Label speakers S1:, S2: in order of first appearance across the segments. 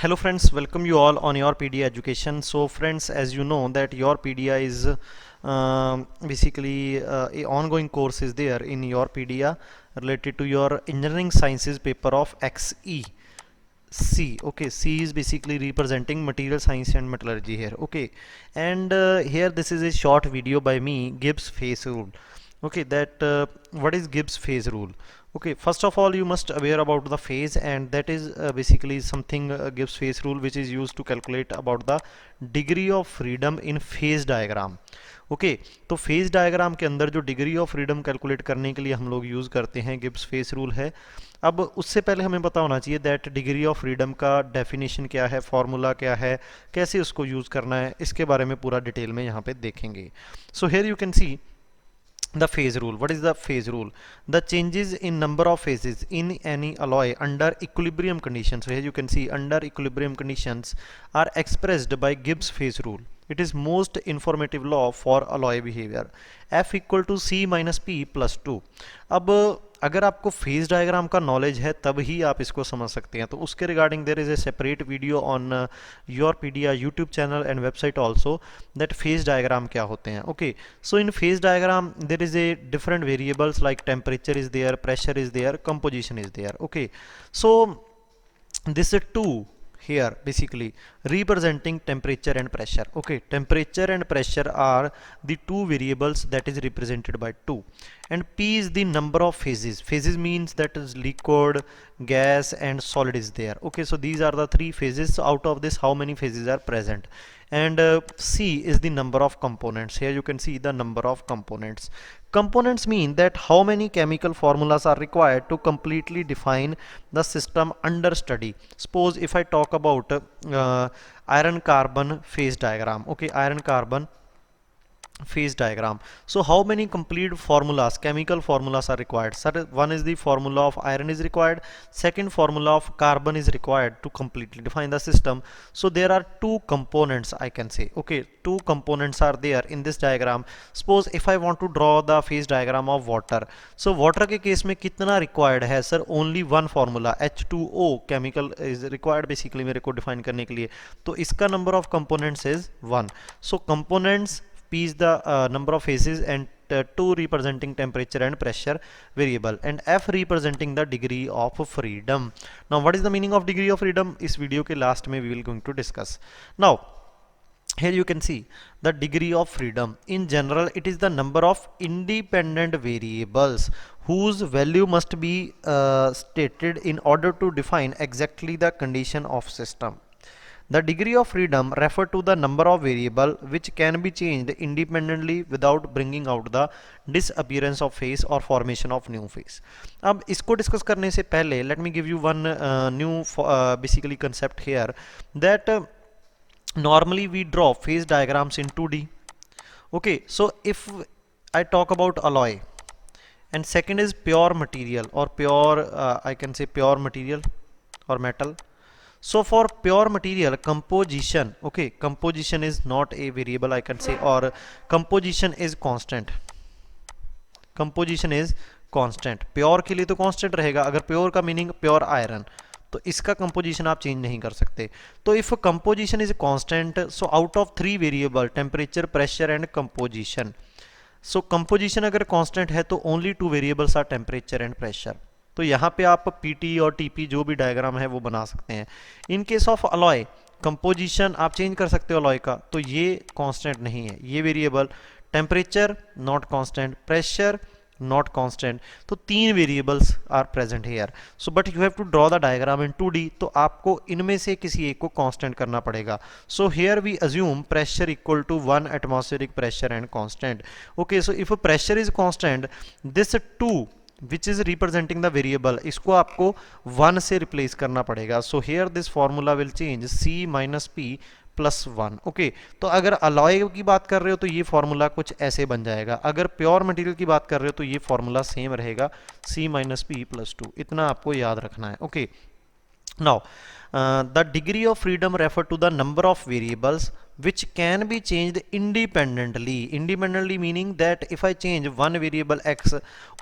S1: Hello friends, welcome you all on your PDI education. So friends, as you know that your PDI is basically a ongoing course is there in your PDI related to your engineering sciences paper of XE. C. Okay, C is basically representing material science and metallurgy here. Okay, and here this is a short video by me, Gibbs phase rule. Okay, that what is Gibbs phase rule? Okay, first of all you must aware about the phase, and that is basically something Gibbs phase rule which is used to calculate about the degree of freedom in phase diagram. Okay तो phase diagram के अंदर जो degree of freedom calculate करने के लिए हम लोग use करते हैं गिब्स फेस रूल है। अब उससे पहले हमें पता होना चाहिए दैट डिग्री ऑफ फ्रीडम का डेफिनेशन क्या है, फॉर्मूला क्या है, कैसे उसको यूज़ करना है, इसके बारे में पूरा डिटेल में यहाँ पे देखेंगे। So here you can C the phase rule. What is the phase rule? The changes in number of phases in any alloy under equilibrium conditions. So here you can see under equilibrium conditions are expressed by Gibbs phase rule. It is most informative law for alloy behavior. F equal to C minus P plus 2. अब अगर आपको phase diagram का knowledge है तब ही आप इसको समझ सकते हैं, तो उसके regarding there is a separate video on Yourpedia YouTube channel and website also that phase diagram क्या होते हैं। Okay, so in phase diagram there is a different variables like temperature is there, pressure is there, composition is there. Okay, so this two here basically representing temperature and pressure. Okay, temperature and pressure are the two variables that is represented by 2, and P is the number of phases. Phases means that is liquid, gas and solid is there. Okay, so these are the three phases. So out of this how many phases are present, and C is the number of components. Here you can see the number of components. Components mean that how many chemical formulas are required to completely define the system under study. Suppose if I talk about iron carbon phase diagram. Okay, iron carbon phase diagram. So how many complete formulas, chemical formulas are required? Sir, one is the formula of iron is required, second formula of carbon is required to completely define the system. So there are two components, I can say. Okay, two components are there in this diagram. Suppose if I want to draw the phase diagram of water, so water के case में कितना required है sir? Only one formula H2O chemical is required basically मेरे को define करने के लिए, तो इसका number of components is 1. So components, P is the number of phases, and 2 representing temperature and pressure variable, and F representing the degree of freedom. Now what is the meaning of degree of freedom? इस video के last में we will going to discuss. Now here you can see the degree of freedom. In general, it is the number of independent variables whose value must be stated in order to define exactly the condition of system. The degree of freedom refer to the number of variable which can be changed independently without bringing out the disappearance of phase or formation of new phase. अब इसको discuss करने से पहले let me give you one new basically concept here that normally we draw phase diagrams in 2D. Okay, so if I talk about alloy, and second is pure material or pure I can say pure material or metal. So for pure material composition, okay, composition is not a variable I can say, or composition is constant. Composition is constant. Pure के लिए तो constant रहेगा. अगर pure का meaning pure iron, तो इसका composition आप change नहीं कर सकते. तो if composition is constant, so out of 3 variable temperature, pressure and composition, so composition अगर कांस्टेंट है तो only 2 variables are temperature and pressure. तो यहाँ पे आप पीटी और टीपी जो भी डायग्राम है वो बना सकते हैं. In case of alloy composition आप चेंज कर सकते हो अलॉय का, तो ये कांस्टेंट नहीं है, ये variable. Temperature not constant, pressure not constant, तो 3 variables are present here. So but you have to draw the diagram in 2D, तो आपको इनमें से किसी एक को कांस्टेंट करना पड़ेगा. So here we assume pressure equal to 1 atmospheric pressure and constant. Okay, so if pressure is constant, this 2 which is representing the variable, इसको आपको 1 से रिप्लेस करना पड़ेगा. So hair this formula will change C minus P plus 1. Okay, तो अगर alloy की बात कर रहे हो तो ये फॉर्मूला कुछ ऐसे बन जाएगा. अगर प्योर मटेरियल की बात कर रहे हो तो ये फॉर्मूला सेम रहेगा, C माइनस P प्लस 2. इतना आपको याद रखना है. Okay, now the degree of freedom refer to the number of variables which can be changed independently. Independently meaning that if I change one variable x,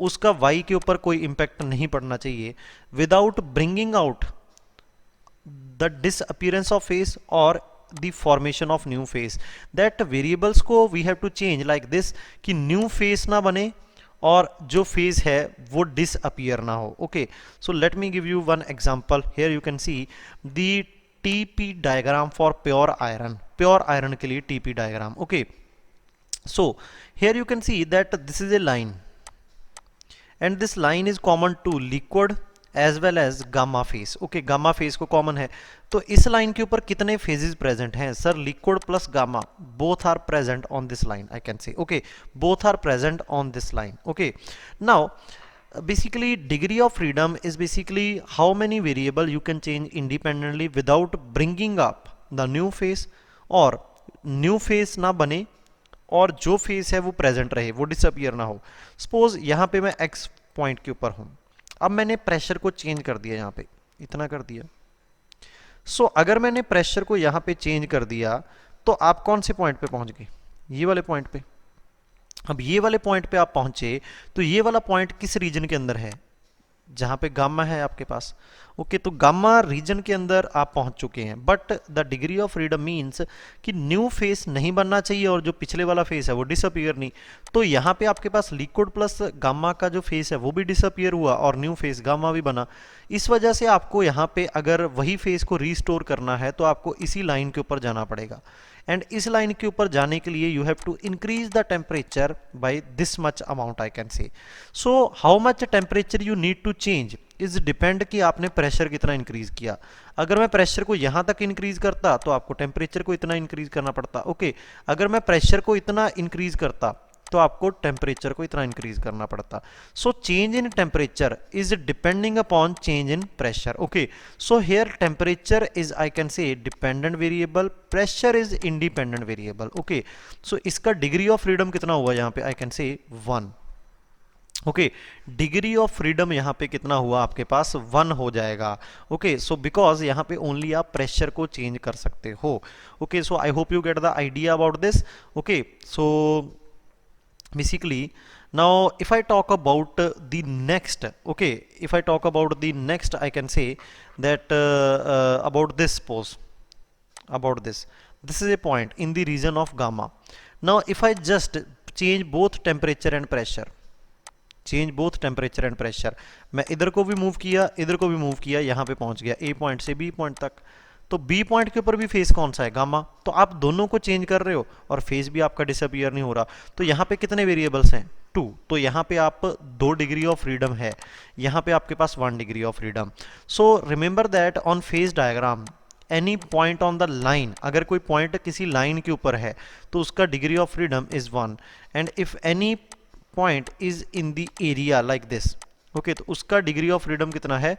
S1: उसका y के ऊपर कोई impact नहीं पड़ना चाहिए, without bringing out the disappearance of phase और the formation of new phase, that variables को we have to change like this कि न्यू फेस ना बने और जो फेस है वो डिसअपियर ना हो. Okay, so let me give you one example. Here you can see the TP diagram for pure iron. Pure iron के लिए TP diagram. Okay, so here you can see that this is a line and this line is common to liquid as well as gamma phase. okay, gamma phase को common है. तो इस line के ऊपर कितने phases present हैं sir? liquid plus gamma both are present on this line, I can say. okay, both are present on this line. okay, now basically degree of freedom is basically how many variable you can change independently without bringing up the new phase और new phase ना बने और जो face है वो present रहे, वो disappear ना हो. सपोज यहाँ पे मैं एक्स पॉइंट के ऊपर हूँ, अब मैंने प्रेशर को चेंज कर दिया, यहाँ पे इतना कर दिया. सो अगर मैंने प्रेशर को यहाँ पे चेंज कर दिया तो आप कौन से पॉइंट पे पहुँच गए? ये वाले पॉइंट पे. अब ये वाले पॉइंट पे आप पहुँचे तो ये वाला पॉइंट किस रीजन के अंदर है? जहाँ पे गामा है आपके पास. ओके, तो गामा रीजन के अंदर आप पहुंच चुके हैं. But the degree of freedom means कि न्यू फेस नहीं बनना चाहिए और जो पिछले वाला फेस है वो डिसअपियर नहीं. तो यहाँ पे आपके पास लिक्विड प्लस गामा का जो फेस है वो भी डिसअपियर हुआ और न्यू फेस गामा भी बना. इस वजह से आपको यहाँ पे अगर वही फेस को रीस्टोर करना है तो आपको इसी लाइन के ऊपर जाना पड़ेगा. एंड इस लाइन के ऊपर जाने के लिए you have to increase the temperature by this much amount, I can say. So how much temperature you need to change is depend कि आपने प्रेशर कितना इंक्रीज किया. अगर मैं प्रेशर को यहाँ तक इंक्रीज करता तो आपको टेम्परेचर को इतना इंक्रीज करना पड़ता. ओके, अगर मैं प्रेशर को इतना इंक्रीज करता तो आपको टेम्परेचर को इतना इंक्रीज करना पड़ता. So change in temperature is depending upon change in pressure. Okay, so here temperature is I can say dependent variable, pressure is independent variable. Okay, so इसका डिग्री ऑफ फ्रीडम कितना हुआ यहाँ पे? आई can से 1. Okay, degree of freedom यहाँ पे कितना हुआ आपके पास? 1 हो जाएगा. ओके, सो बिकॉज यहाँ पे ओनली आप प्रेशर को चेंज कर सकते हो. Okay, so I hope you get the idea about this. Okay, so basically now if I talk about the next, okay, if I talk about the next, I can say that about this pose, about this is a point in the region of gamma. Now if I just change both temperature and pressure, change both temperature and pressure, मैं इधर को भी move किया, इधर को भी move किया, यहाँ पे पहुंच गया ए पॉइंट से बी पॉइंट तक. तो बी पॉइंट के ऊपर भी फेस कौन सा है? गामा. तो आप दोनों को चेंज कर रहे हो और फेस भी आपका डिसअपियर नहीं हो रहा. तो यहाँ पे कितने वेरिएबल्स हैं? 2. तो यहाँ पे आप 2 डिग्री ऑफ फ्रीडम है, यहाँ पे आपके पास 1 degree of freedom. So remember that on phase diagram any point on the line, अगर कोई पॉइंट किसी लाइन के ऊपर है तो उसका degree of freedom is 1. And if any point is in the area like this, okay, तो उसका डिग्री ऑफ फ्रीडम कितना है?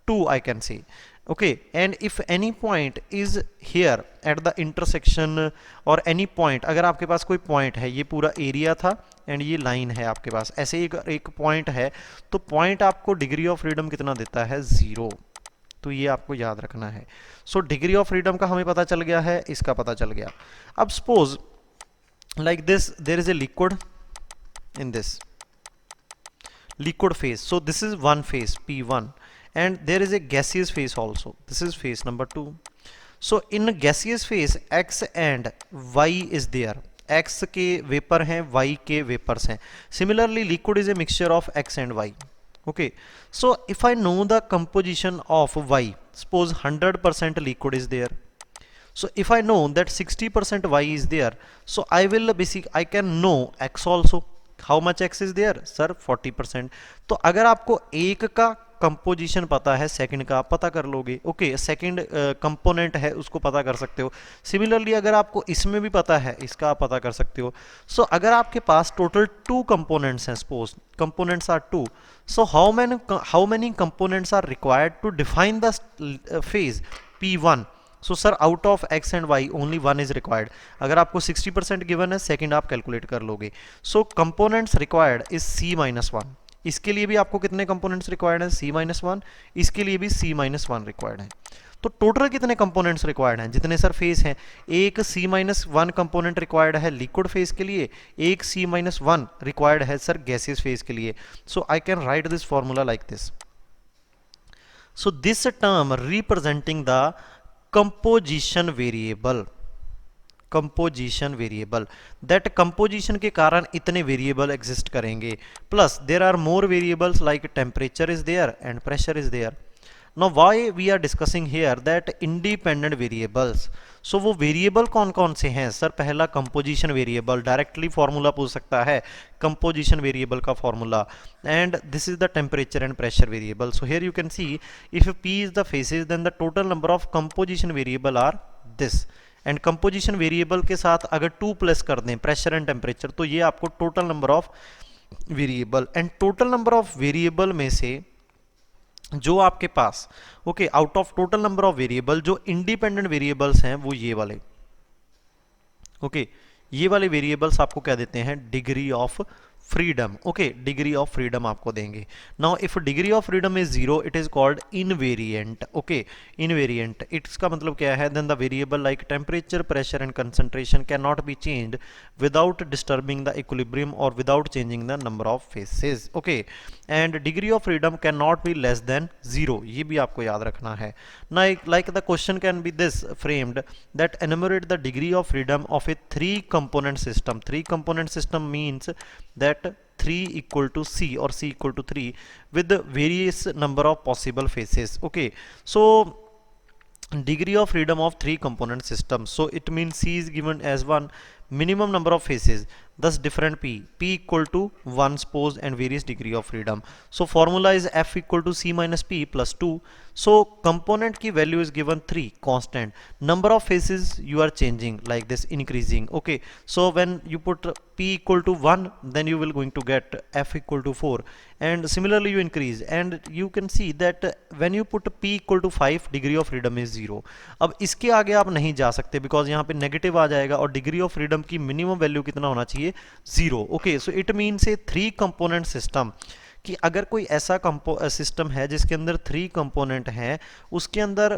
S1: 2, आई कैन से. Okay, and if any point is here at the intersection और एनी पॉइंट, अगर आपके पास कोई point है, ये पूरा एरिया था एंड ये लाइन है आपके पास, ऐसे एक पॉइंट है, तो पॉइंट आपको डिग्री ऑफ फ्रीडम कितना देता है? 0. तो ये आपको याद रखना है. सो डिग्री ऑफ फ्रीडम का हमें पता चल गया है, इसका पता चल गया. अब suppose like this there is a liquid in this liquid phase, so this is one phase P1 and there is a gaseous phase also, this is phase number 2. so in gaseous phase X and Y is there, X के vapour हैं, Y के vapours हैं. similarly liquid is a mixture of X and Y. okay, so if I know the composition of Y, suppose 100% liquid is there, so if I know that 60% Y is there, so I will I can know X also. How much X is there? Sir 40%. तो अगर आपको एक का composition पता है, second का आप पता कर लोगे. ओके, सेकंड कंपोनेंट है उसको पता कर सकते हो. सिमिलरली अगर आपको इसमें भी पता है, इसका आप पता कर सकते हो. सो अगर आपके पास टोटल 2 कंपोनेंट्स हैं, suppose components are 2, so how many components are required to define the phase P1? So sir out of X and Y only 1 is required. अगर आपको 60% गिवन है, सेकंड आप कैलकुलेट कर लोगे. सो कंपोनेंट्स रिक्वायर्ड इज C-1. इसके लिए भी आपको कितने कंपोनेंट्स रिक्वायर्ड हैं? C-1. इसके लिए भी C-1 रिक्वायर्ड है. तो टोटल कितने कंपोनेंट्स रिक्वायर्ड हैं? जितने सर फेस हैं, एक C-1 कंपोनेंट रिक्वायर्ड है लिक्विड फेस के लिए, एक C-1 रिक्वायर्ड है सर गैसियस फेस के लिए. So I can write this formula like this. So this term representing the composition variable, composition variable, that composition के कारण इतने वेरिएबल एग्जिस्ट करेंगे, plus there are more variables like temperature is there and pressure is there. Now why we are discussing here that independent variables. So वो variable कौन कौन से हैं sir? पहला कंपोजिशन वेरिएबल, डायरेक्टली फॉर्मूला पूछ सकता है कंपोजिशन वेरिएबल का formula, and this is the temperature and pressure variable. So here you can see if P is the phases then the total number of composition variable are this, and composition variable के साथ अगर 2 plus कर दें pressure and temperature तो ये आपको total number of variable, and total number of variable में से जो आपके पास okay out of total number of variable जो इंडिपेंडेंट वेरिएबल्स हैं वो ये वाले ओके ये वाले वेरिएबल्स आपको क्या देते हैं? Degree of freedom. Okay degree of freedom आपको देंगे. Now if degree of freedom is 0 it is called invariant. Okay invariant इसका मतलब क्या है? Then the variable like temperature pressure and concentration can not be changed without disturbing the equilibrium और without changing the number of phases. Okay and degree of freedom can not be less than 0, ये भी आपको याद रखना है. Like the question can be this framed that enumerate the degree of freedom of A 3 component system. 3 component system means that 3 equal to C or C equal to 3 with various number of possible faces. Okay, so degree of freedom of 3 component system, so it means C is given as 1, minimum number of faces, thus different p equal to 1 suppose and various degree of freedom. So formula is f equal to c minus p plus 2. So component की value is given 3 constant, number of faces you are changing like this increasing. Okay, so when you put p equal to 1 then you will going to get f equal to 4, and similarly you increase, and you can see that when you put p equal to 5 degree of freedom is 0. अब इसके आगे आप नहीं जा सकते because यहाँ पे negative आ जाएगा, और डिग्री ऑफ फ्रीडम की मिनिमम वैल्यू कितना होना चाहिए? 0. Okay so it means A 3 component system, कि अगर कोई ऐसा सिस्टम है जिसके अंदर 3 कंपोनेंट हैं उसके अंदर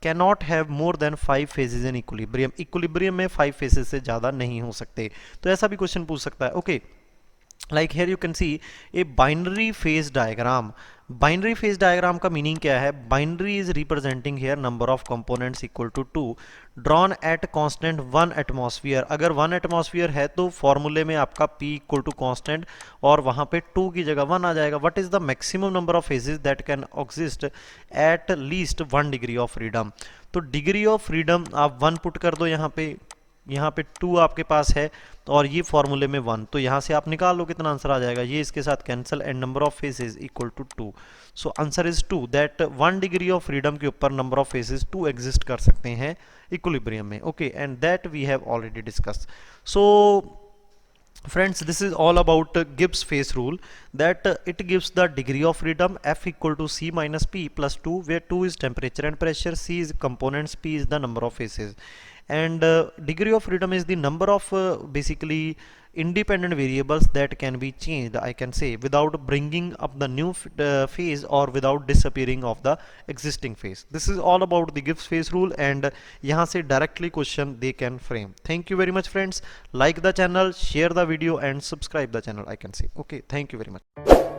S1: can not have more than 5 phases in equilibrium. Equilibrium में 5 फेजेस से ज़्यादा नहीं हो सकते. तो ऐसा भी क्वेश्चन पूछ सकता है. Okay like here you can see a binary phase diagram. Binary phase diagram का meaning क्या है? Binary is representing here number of components equal to 2 drawn at constant 1 atmosphere. अगर 1 atmosphere है तो फॉर्मूले में आपका P equal to constant और वहाँ पे 2 की जगह 1 आ जाएगा. What is the maximum number of phases that can exist at least 1 degree of freedom? तो degree of freedom आप 1 पुट कर दो यहाँ पे 2 आपके पास है और ये फॉर्मूले में 1, तो यहाँ से आप निकाल लो कितना आंसर आ जाएगा. ये इसके साथ cancel and number of phases equal to 2. So answer is 2, that 1 degree of freedom के ऊपर नंबर ऑफ फेसेस 2 एग्जिस्ट कर सकते हैं इक्विलिब्रियम में. Okay and that we have already discussed. So friends, this is all about Gibbs phase rule, that it gives the degree of freedom f equal to c minus p plus 2, where 2 is temperature and pressure, c is components, p is the number of phases, and degree of freedom is the number of basically independent variables that can be changed, I can say, without bringing up the new phase or without disappearing of the existing phase. This is all about the Gibbs phase rule, and यहाँ से directly question they can frame. Thank you very much friends. Like the channel, share the video and subscribe the channel, I can say. Okay, thank you very much.